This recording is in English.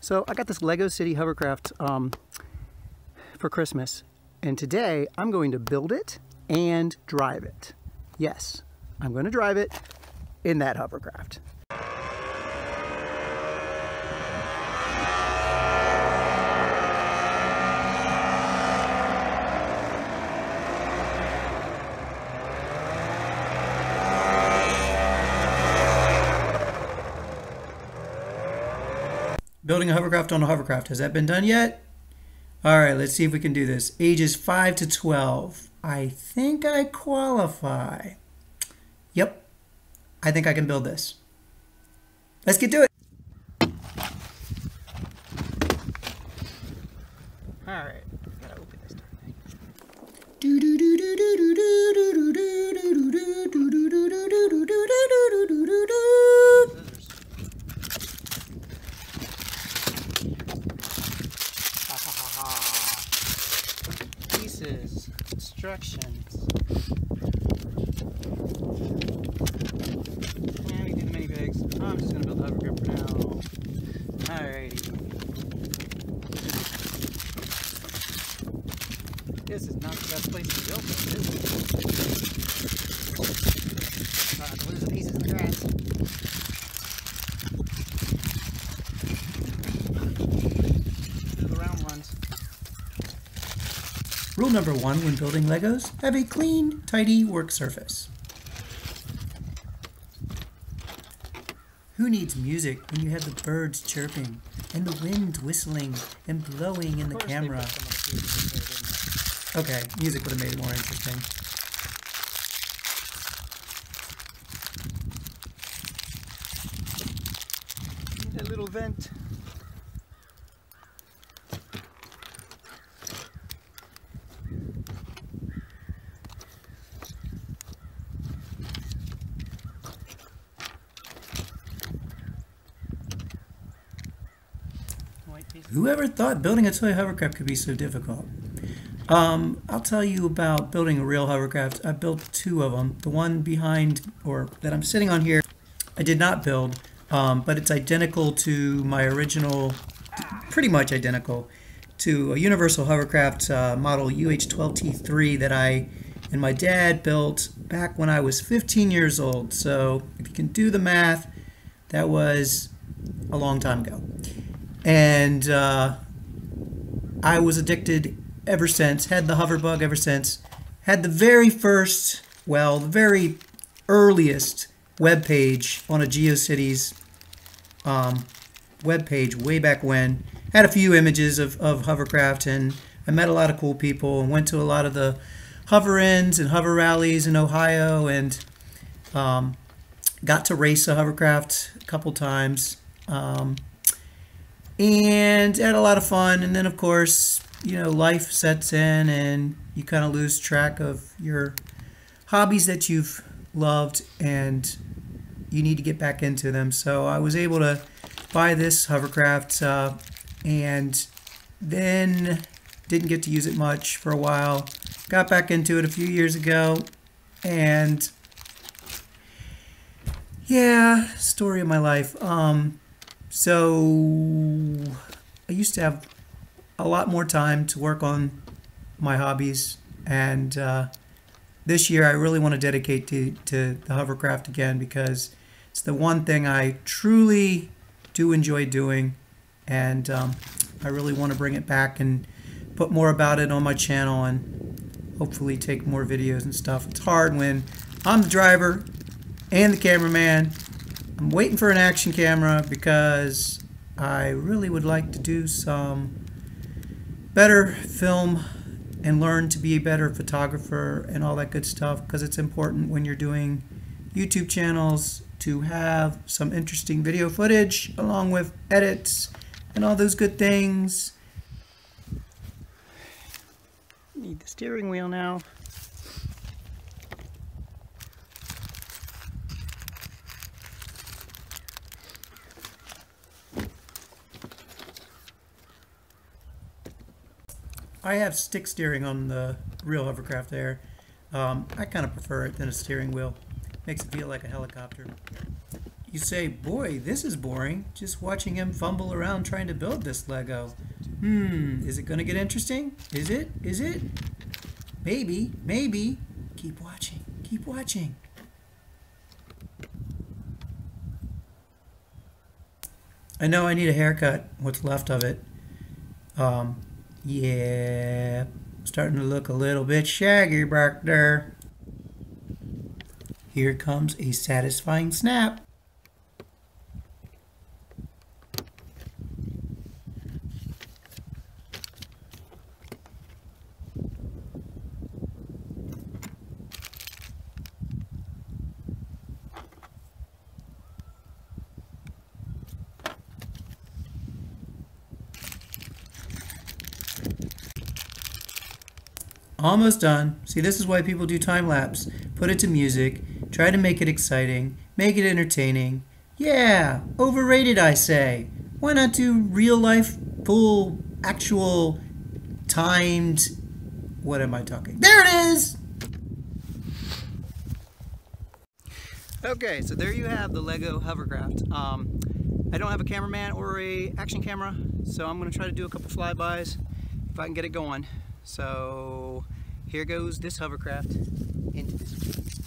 So I got this Lego City hovercraft for Christmas, and today I'm going to build it and drive it. Yes, I'm going to drive it in that hovercraft. Building a hovercraft on a hovercraft. Has that been done yet? All right, let's see if we can do this. Ages 5 to 12. I think I qualify. Yep, I think I can build this. Let's get to it. All right, gotta open this darn thing. Pieces, instructions. Yeah, we did the mini bags. I'm just gonna build the hovercraft for now. Alrighty. This is not the best place to build this, is it? To lose the pieces in the grass. Do the round ones. Rule number 1 when building Legos, have a clean, tidy work surface. Who needs music when you have the birds chirping and the wind whistling and blowing in the camera? Okay, music would have made it more interesting. Need a little vent. Whoever thought building a toy hovercraft could be so difficult? I'll tell you about building a real hovercraft. I built 2 of them. The one behind, or that I'm sitting on here, I did not build, but it's identical to my original, pretty much identical to a universal hovercraft model UH-12T3 that I and my dad built back when I was 15 years old. So if you can do the math, that was a long time ago. And I was addicted ever since, had the hover bug ever since, had the very first, well, the very earliest web page on a GeoCities web page way back when, had a few images of hovercraft, and I met a lot of cool people and went to a lot of the hover-ins and hover rallies in Ohio, and got to race a hovercraft a couple times. And had a lot of fun, and then of course, you know, life sets in and you kind of lose track of your hobbies that you've loved and you need to get back into them. So I was able to buy this hovercraft and then didn't get to use it much for a while. Got back into it a few years ago, and yeah, story of my life. So I used to have a lot more time to work on my hobbies, and this year I really want to dedicate to the hovercraft again, because it's the one thing I truly do enjoy doing, and I really want to bring it back and put more about it on my channel and hopefully take more videos and stuff. It's hard when I'm the driver and the cameraman. I'm waiting for an action camera because I really would like to do some better film and learn to be a better photographer and all that good stuff, because it's important when you're doing YouTube channels to have some interesting video footage along with edits and all those good things. Need the steering wheel now. I have stick steering on the real hovercraft there. I kind of prefer it than a steering wheel. Makes it feel like a helicopter. You say, boy, this is boring, just watching him fumble around trying to build this Lego. Is it gonna get interesting? Is it? Is it? Maybe, maybe. Keep watching, keep watching. I know I need a haircut, what's left of it. Yeah, starting to look a little bit shaggy back there. Here comes a satisfying snap. Almost done. See, this is why people do time lapse. Put it to music, try to make it exciting, make it entertaining. Yeah, overrated I say. Why not do real life, full, actual, timed, what am I talking? There it is! Okay, so there you have the Lego Hovercraft. I don't have a cameraman or a action camera, so I'm gonna try to do a couple flybys if I can get it going. So here goes this hovercraft into this.